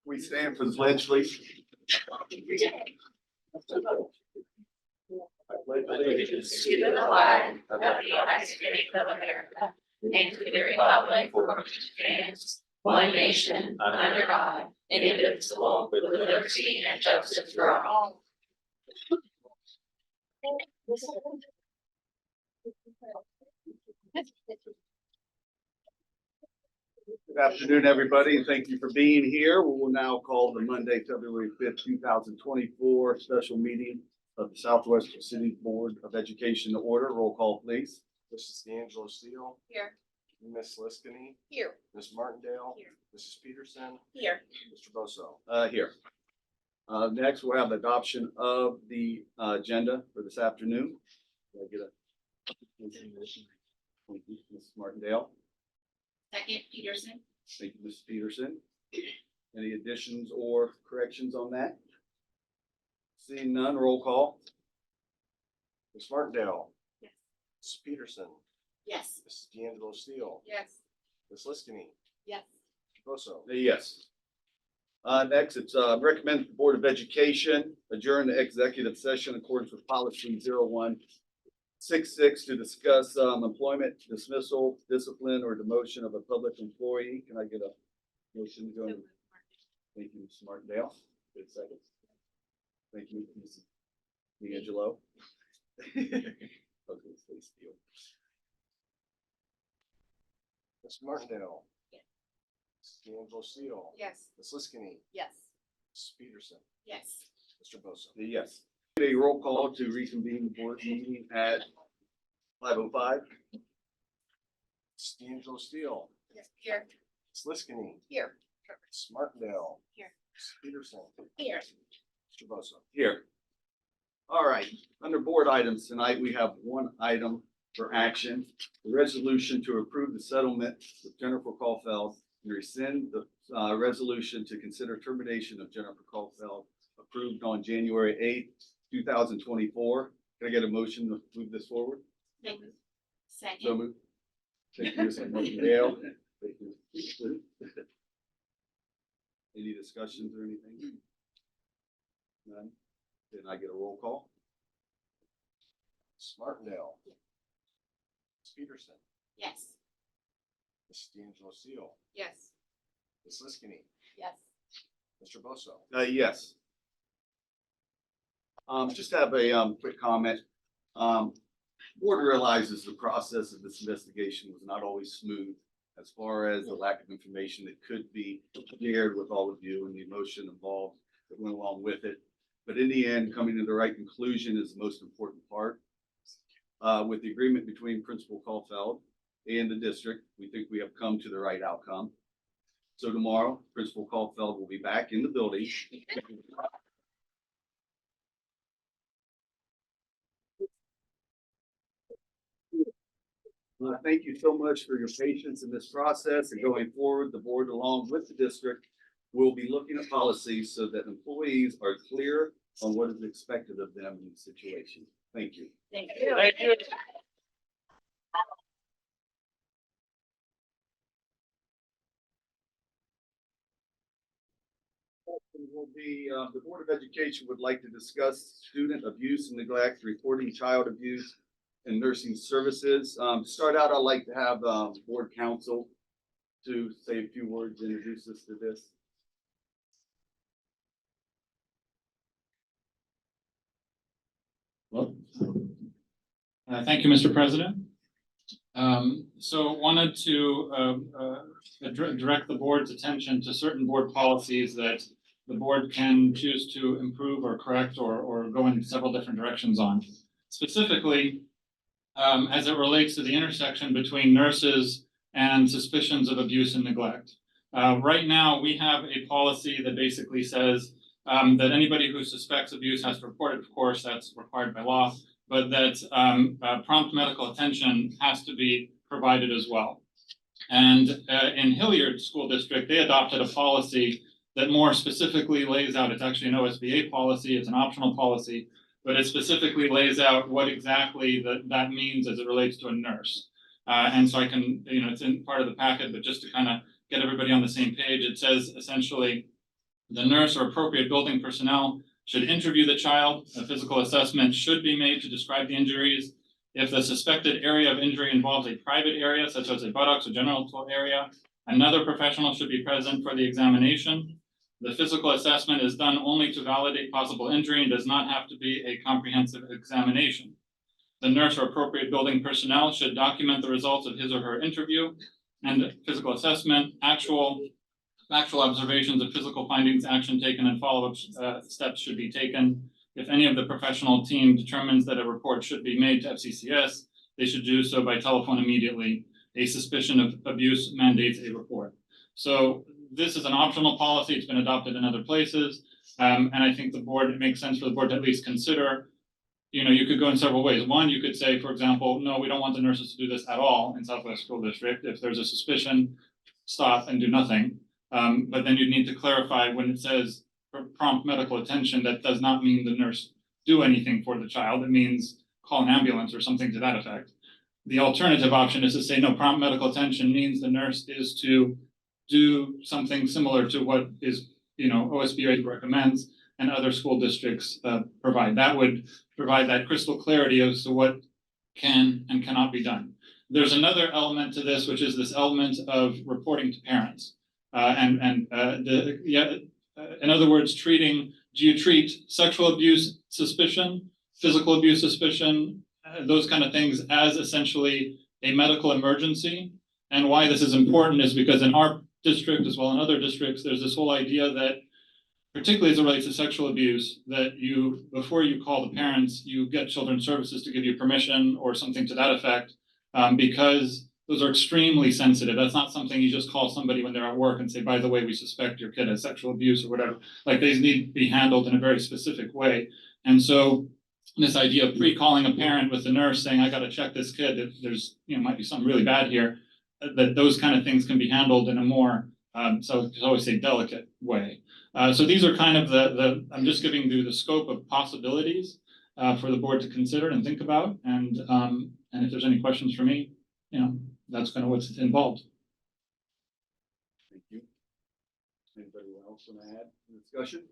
We stand for the pledge, please. Allegiance to the flag of the United States of America and to the republic for which it stands, one nation, under God, indivisible, with liberty and justice for all. Good afternoon, everybody, and thank you for being here. We will now call the Monday, February 5th, 2024 special meeting of the Southwest City Board of Education to order. Roll call, please. Mrs. D'Angelo Steele, Here. Miss Liskini, Here. Miss Martindale, Here. Mrs. Peterson, Here. Mr. Bosso. Here. Next, we'll have adoption of the agenda for this afternoon. Can I get a? Thank you, Mrs. Martindale. Second, Peterson. Thank you, Mrs. Peterson. Any additions or corrections on that? Seeing none, roll call. Miss Martindale, Yes. Mrs. Peterson, Yes. Mrs. D'Angelo Steele, Yes. Miss Liskini, Yes. Mr. Bosso. Yes. Next, it's recommend the Board of Education adjourn the executive session in accordance with policy 0166 to discuss employment dismissal, discipline, or demotion of a public employee. Can I get a motion to go? Thank you, Mrs. Martindale. Good second. Thank you, Mrs. D'Angelo. Okay, stay still. Miss Martindale. Yes. Mrs. D'Angelo Steele, Yes. Miss Liskini, Yes. Mrs. Peterson, Yes. Mr. Bosso. Yes. A roll call to reconvene the board meeting at 5:05. Mrs. D'Angelo Steele, Yes. Here. Miss Liskini, Here. Miss Martindale, Here. Mrs. Peterson, Here. Mr. Bosso. Here. All right, under board items tonight, we have one item for action. The resolution to approve the settlement with Jennifer Caulfield and rescind the resolution to consider termination of Jennifer Caulfield approved on January 8th, 2024. Can I get a motion to move this forward? So Second. moved. Thank you, Mr. Martindale. Thank you. Any discussions or anything? None? Then I get a roll call? Miss Martindale. Miss Peterson, Yes. Miss D'Angelo Steele, Yes. Miss Liskini, Yes. Mr. Bosso. Yes. Just have a quick comment. Board realizes the process of this investigation was not always smooth as far as the lack of information that could be shared with all of you and the emotion involved that went along with it. But in the end, coming to the right conclusion is the most important part. With the agreement between Principal Caulfield and the district, we think we have come to the right outcome. So tomorrow, Principal Caulfield will be back in the building. Thank you so much for your patience in this process, and going forward, the board, along with the district, will be looking at policies so that employees are clear on what is expected of them in the situation. Thank you. Thank you. Thank you. Will be, the Board of Education would like to discuss student abuse and neglect, reporting child abuse and nursing services. To start out, I'd like to have, board counsel to say a few words, introduce us to this. Thank you, Mr. President. So wanted to direct the board's attention to certain board policies that the board can choose to improve or correct or go in several different directions on. Specifically, as it relates to the intersection between nurses and suspicions of abuse and neglect. Right now, we have a policy that basically says that anybody who suspects abuse has to report it. Of course, that's required by law, but that prompt medical attention has to be provided as well. And in Hilliard School District, they adopted a policy that more specifically lays out, it's actually an OSBA policy, it's an optional policy, but it specifically lays out what exactly that means as it relates to a nurse. And so I can, it's in part of the packet, but just to kind of get everybody on the same page. It says essentially, the nurse or appropriate building personnel should interview the child. A physical assessment should be made to describe the injuries. If the suspected area of injury involves a private area, such as a buttocks or genital area, another professional should be present for the examination. The physical assessment is done only to validate possible injury and does not have to be a comprehensive examination. The nurse or appropriate building personnel should document the results of his or her interview and physical assessment, actual observations of physical findings, action taken, and follow-up steps should be taken. If any of the professional team determines that a report should be made to FCCS, they should do so by telephone immediately. A suspicion of abuse mandates a report. So this is an optional policy. It's been adopted in other places. And I think it makes sense for the board to at least consider. You could go in several ways. One, you could say, for example, no, we don't want the nurses to do this at all in Southwest School District. If there's a suspicion, stop and do nothing. But then you need to clarify when it says prompt medical attention, that does not mean the nurse do anything for the child. It means call an ambulance or something to that effect. The alternative option is to say, no, prompt medical attention means the nurse is to do something similar to what is, OSBA recommends and other school districts provide. That would provide that crystal clarity as to what can and cannot be done. There's another element to this, which is this element of reporting to parents. In other words, do you treat sexual abuse suspicion, physical abuse suspicion, those kind of things as essentially a medical emergency? And why this is important is because in our district, as well in other districts, there's this whole idea that, particularly as it relates to sexual abuse, that before you call the parents, you get children's services to give you permission or something to that effect, because those are extremely sensitive. That's not something you just call somebody when they're at work and say, by the way, we suspect your kid has sexual abuse or whatever. Like, these need to be handled in a very specific way. And so this idea of pre-calling a parent with the nurse saying, I got to check this kid, if there's, might be something really bad here, that those kind of things can be handled in a more, so I always say, delicate way. So these are kind of I'm just giving you the scope of possibilities for the board to consider and think about. And if there's any questions for me, that's kind of what's involved. Thank you. Anybody else want to add to the discussion?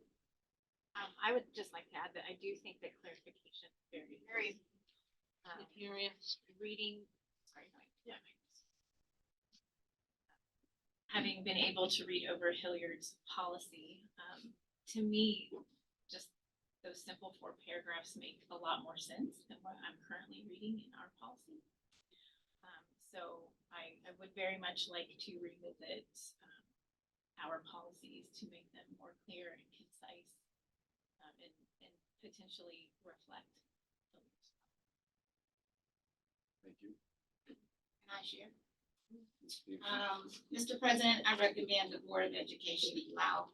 I would just like to add that I do think that clarification is very reading, sorry, having been able to read over Hilliard's policy, to me, just those simple 4 paragraphs make a lot more sense than what I'm currently reading in our policy. So I would very much like to revisit our policies to make them more clear and concise, and potentially reflect. Thank you. Can I share? Mr. President, I recommend the Board of Education allow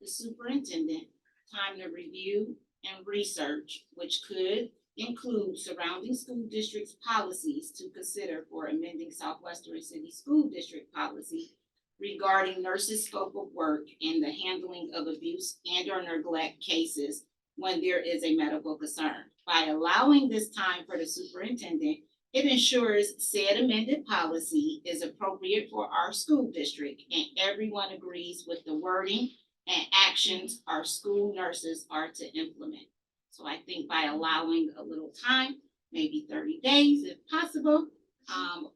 the superintendent time to review and research, which could include surrounding school districts' policies to consider for amending Southwestern City School District policy regarding nurses' scope of work and the handling of abuse and or neglect cases when there is a medical concern. By allowing this time for the superintendent, it ensures said amended policy is appropriate for our school district and everyone agrees with the wording and actions our school nurses are to implement. So I think by allowing a little time, maybe 30 days if possible,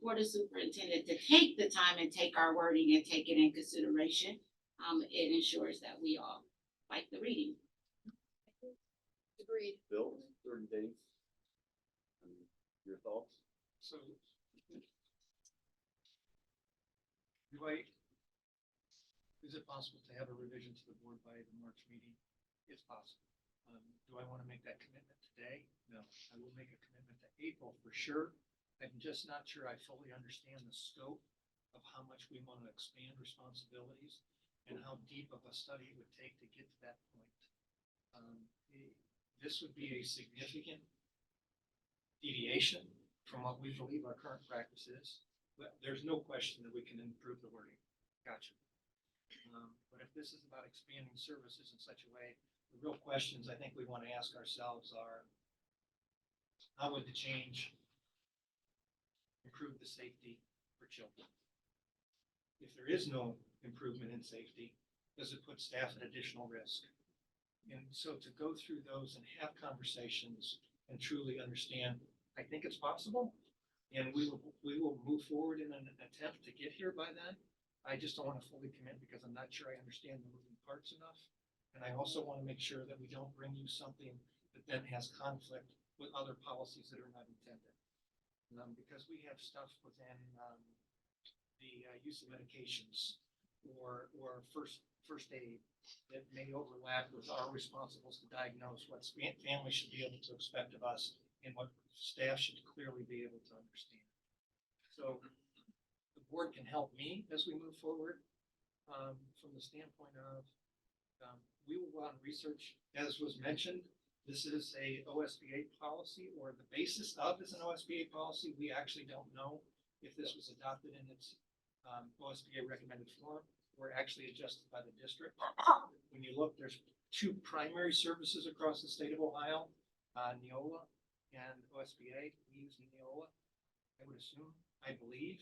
for the superintendent to take the time and take our wording and take it in consideration, it ensures that we all like the reading. Agreed. Bill, 30 days. Your thoughts? So, is it possible to have a revision to the board by the March meeting? It's possible. Do I want to make that commitment today? No, I will make a commitment to April for sure. I'm just not sure I fully understand the scope of how much we want to expand responsibilities and how deep of a study it would take to get to that point. This would be a significant deviation from what we believe our current practice is, but there's no question that we can improve the wording. Gotcha. But if this is about expanding services in such a way, the real questions I think we want to ask ourselves are, how would the change improve the safety for children? if there is no improvement in safety, does it put staff at additional risk? And so to go through those and have conversations and truly understand, I think it's possible. And we will move forward in an attempt to get here by then. I just don't want to fully commit because I'm not sure I understand the moving parts enough. And I also want to make sure that we don't bring you something that then has conflict with other policies that are not intended. Because we have stuff within the use of medications or first aid that may overlap with our responsibilities to diagnose what families should be able to expect of us and what staff should clearly be able to understand. So the board can help me as we move forward from the standpoint of we will go out and research, as was mentioned. This is a OSBA policy, or the basis of is an OSBA policy. We actually don't know if this was adopted in its OSBA recommended form or actually adjusted by the district. When you look, there's two primary services across the state of Ohio, Neola and OSBA. We use Neola. I would assume, I believe,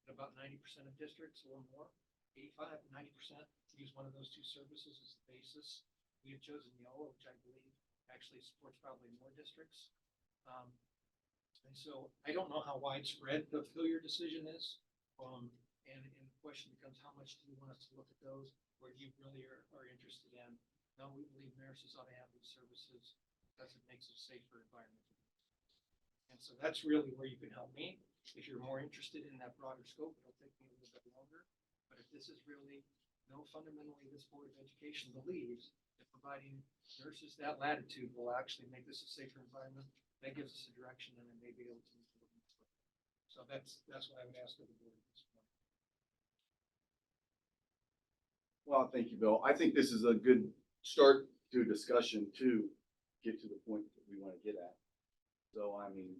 that about 90% of districts or more, 85, 90% use one of those two services as the basis. We have chosen Neola, which I believe actually supports probably more districts. And so I don't know how widespread the Hilliard decision is. And the question becomes, how much do you want us to look at those, or do you really are interested in? No, we believe nurses ought to have these services because it makes it a safer environment. And so that's really where you can help me. If you're more interested in that broader scope, it'll take me a little bit longer. But if this is really, fundamentally, this Board of Education believes that providing nurses that latitude will actually make this a safer environment, that gives us a direction, and then may be able to move forward. So that's what I would ask of the board at this point. Well, thank you, Bill. I think this is a good start to a discussion to get to the point that we want to get at. So, I mean,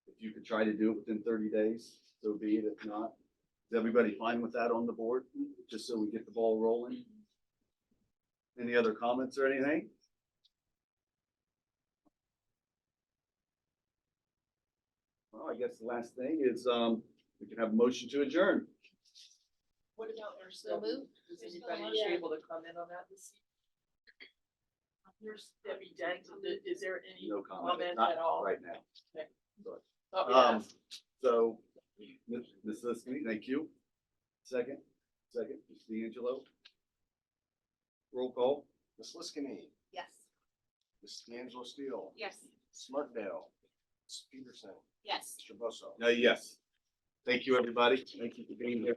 if you could try to do it within 30 days, so be it. If not, is everybody fine with that on the board? Just so we get the ball rolling? Any other comments or anything? Well, I guess the last thing is, we can have a motion to adjourn. What about our So study? moved. Is anybody able to comment on that this evening? Here's Debbie Dank. Is there any No comment, comment not at all? right now. Oh, yeah. So, Ms. Liskini, thank you. Second, Ms. D'Angelo. Roll call. Ms. Liskini, Yes. Ms. D'Angelo Steele, Yes. Ms. Martindale, Ms. Peterson, Yes. Mr. Bosso. Yes. Thank you, everybody. Thank you for being here.